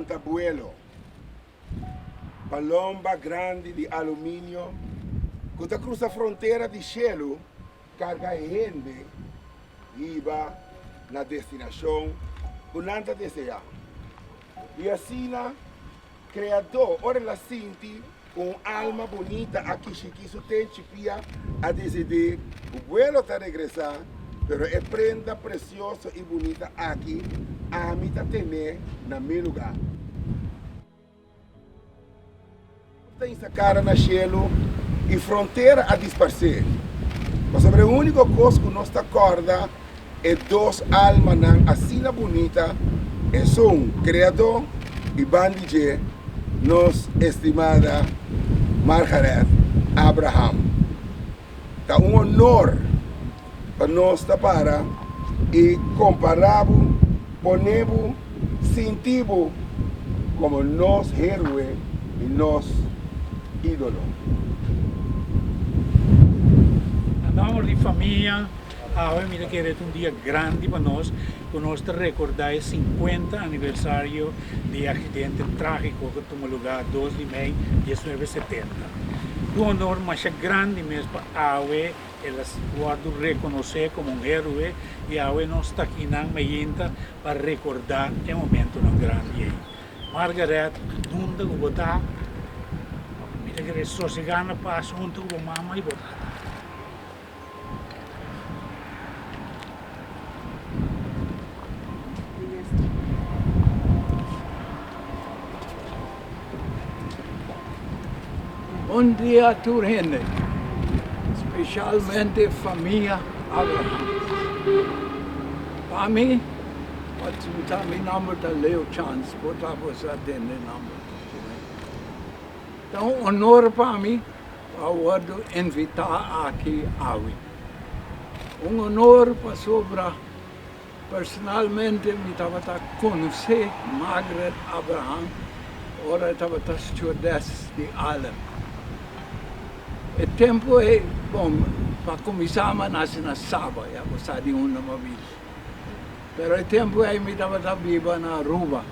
chanta buelo. Palomba grande de alumínio. Quando cruza a fronteira de gelo, carga gente iba na destinação com nada desejar. E assim, criador, ora la sinti com alma bonita aqui chiquiso tem chipia a decidir o vuelo está regressar, pero é prenda preciosa e bonita aqui a mim tá temer na meu lugar. Tem essa cara na gelo e fronteira a disparar. Mas sobre o único coisa que nós acorda é duas almas assim bonita, é criador e bandije, nos estimada Margareth Abraham. Tá honor para nós para e comparamos, ponemos, sentimos como nos héroe e nos ídolo. Andamos de família, mira que é dia grande para nós recordar o 50 aniversário do acidente trágico que tomou lugar 2 de maio de 1970. O honor mais grande mesmo para Aue, elas podem reconhecer como herói e Aue não está aqui na meinta para recordar o momento não grande. Margareth, onde o botar, mira que é sossegada para junto com a mamãe e botar. Bom dia a toda gente, especialmente família Abraham. Para mim, pode botar meu nome da Leo Chance, botar você atender o nome. Então, honor para mim, para invitar aqui a Aue. Honor para sobra, personalmente, me estava a conhecer Margareth Abraham, ora estava a stewardess de Alem. O tempo é bom para começar a nascer na sábado, já gostar de uma vez. Mas o tempo é me estava a viver na Aruba.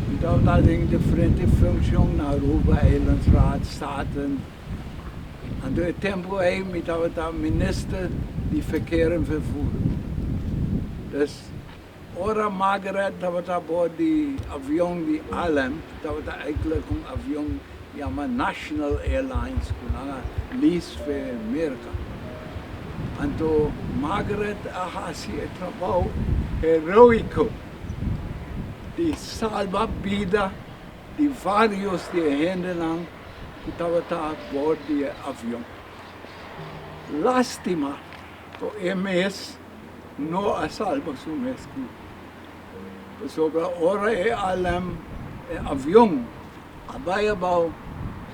Me estava em diferentes funções na Aruba, Eilandsraad, Staten. E o tempo é me estava a ministro de verkeer e vervoer. Dus, ora Margareth estava a bordo de avião de Alem, estava eigenlijk avião chama National Airlines, que lease para a América. Então, Margareth faz um trabalho heroico de salvar a vida de vários de gente que estavam a bordo do avião. Lástima, que o mês não a salva o mês. Sobre a hora é avião, abaiabau,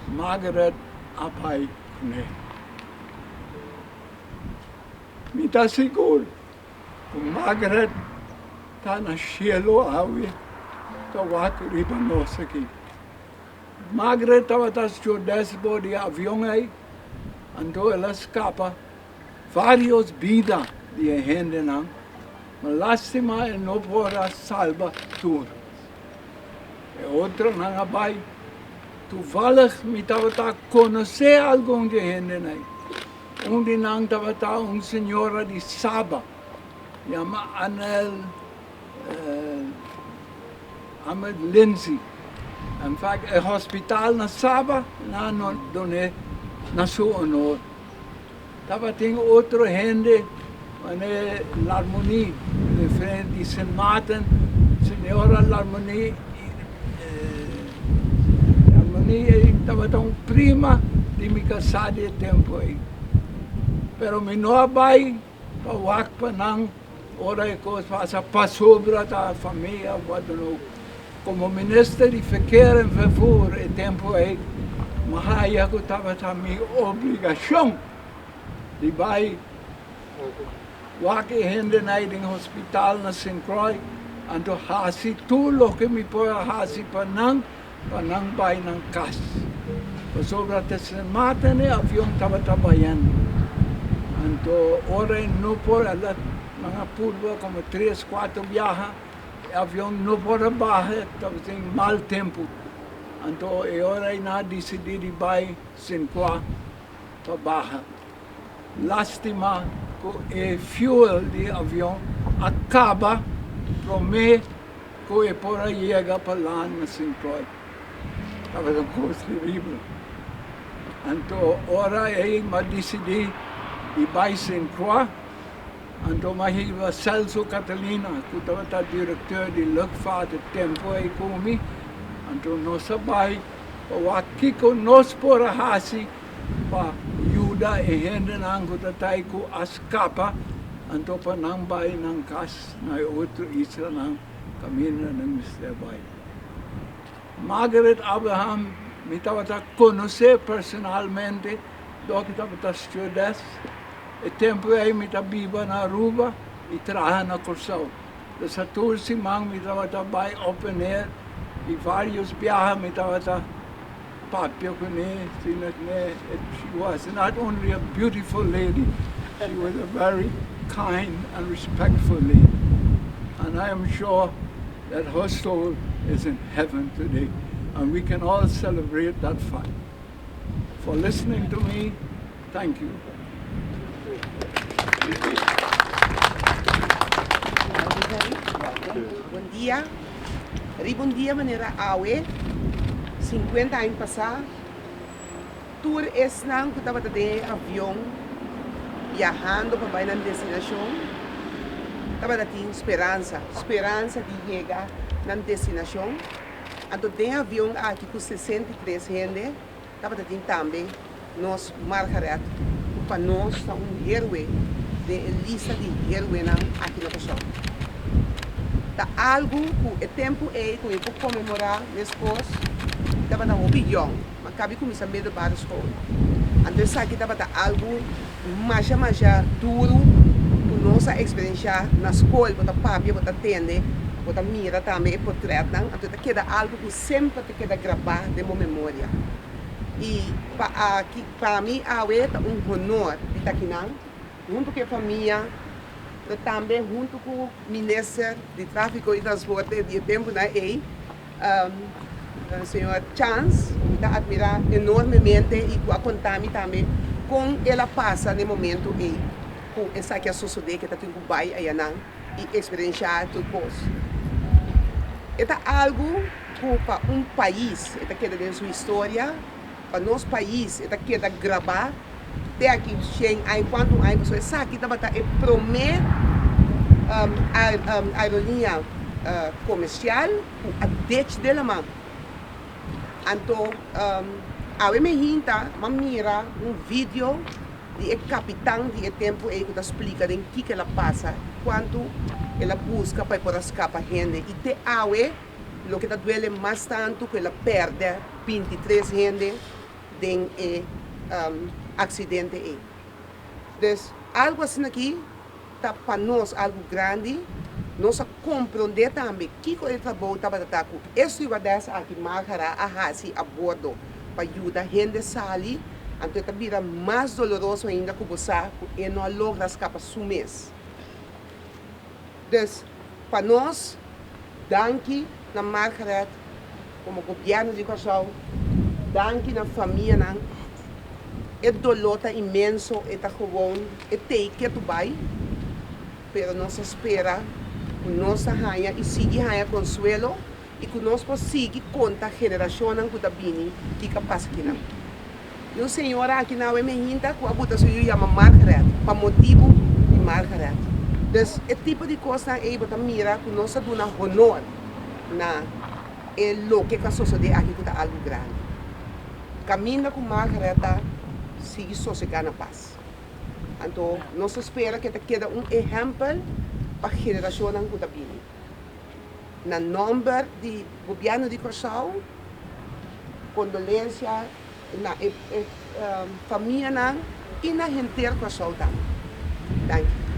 Margareth apai ne. Me está seguro que Margareth está na cielo Aue, está riba nós aqui. Margareth estava a stewardess de avião aí, então ela escapa várias vidas de gente não, mas lástima não pode salvar tudo. E outra não vai. Toevallig me estava a conhecer algum de gente aí. Onde não estava uma senhora de Saba, chama Ahmed Lindsay. Em fact, o hospital na Saba, não doné na sua honor. Estava tem outra gente, na harmonia, diferente de St. Martin, senhora L'Harmonie. Estava tão prima de me casar de tempo aí. Pero me não vai para o acpa não, ora é coisa para sobre a família, como ministro de verkeer e vervoer e tempo aí, mas eu estava a minha obrigação de vai wakker gente no hospital na Croix, então hasi tudo que me pode hasi para não vai na casa. Sobre a semana, o avião estava trabalhando. Então, ora não pode, mga pulva como 3, 4 viajes, avião não pode baixar, estava em mau tempo. Então, eu ainda decidi de ir sem para baixar. Lástima que o fuel do avião acaba, prometo que eu possa chegar para lá na Croix. Estava uma coisa terrível. Então, agora eu decidi de ir sem Croix. Então, eu Celso Catalina, que estava diretor de luchtvaart de tempo aí comigo. Então, nós sabemos aqui que nós podemos fazer para ajudar a gente a escapar. Então, para não ir na casa, na outra isla, na caminho, na Mr. Margareth Abraham, me estava a conhecer personalmente, do que estava estudando. E tempo aí me estava viva na Aruba e trabalhando na Curacao. Dessa toda semana me estava bem open air e vários viagens me estava papel com ela. She was not only a beautiful lady, she was a very kind and respectful lady. And I am sure that her soul is in heaven today. And we can all celebrate that fact. For listening to me, thank you. Bom dia. Bom dia, maneira awe. 50 anos passados. Tour esse ano que estava de avião, viajando para a destinação. Estava tendo esperança de chegar na destinação. Então, tem avião aqui com 63 gente. Estava tendo também nós, Margareth, para nós, herói de lista de heróis aqui na pessoa. Tá algo que o tempo é que eu vou comemorar depois, estava na opinião, mas cabe começar a medo para a escola. Então, isso aqui estava algo mais duro, que nossa experiência na escola, para papai, para atender, para mira também, para tratar. Então, queda algo que sempre te queda gravar de minha memória. E para mim, é honor de estar aqui, junto com a família, também junto com o ministro de Tráfico e Transporte de tempo na EI, o senhor Chance, que admira enormemente e contar-me também com ela passa no momento e com essa que é a sociedade que está tendo bai aí e experienciar tudo isso. É algo que para país, é que tem sua história, para nosso país, é que gravar até aqui enquanto a pessoa sabe que é prometer a aerolinha comercial a dete dela mão. Então, a me hinta, mira vídeo de capitão de tempo que explica em que ela passa, quanto ela busca para poder escapar gente e te o que duele mais tanto que ela perde 23 gente em acidente. Então, algo assim aqui está para nós algo grande, nós compreender também que o trabalho estava com esse aqui Margareth a bordo para ajudar a gente a sair, então vira mais doloroso ainda que você e não logra escapar do mês. Então, para nós, danke na Margareth, como governo de Curacao, danke na família, é dolor imenso, é gewoon, é ter que tu vai, mas nós espera que nós raia e siga raia consuelo e que nós possamos contar a geração que está vindo e capaz que não. E o senhor aqui não é menina que a buta se chama Margareth, para motivo de Margareth. Então, é tipo de coisa aí que mira que nós damos honor na lo que a sociedade aqui está algo grande. Caminha com Margareth, sigue sossegando na paz. Então, nós espera que quede exemplo para a geração que está vindo. Na nome do governo de Curacao, condolência na família e na gente de Curacao também. Thank you.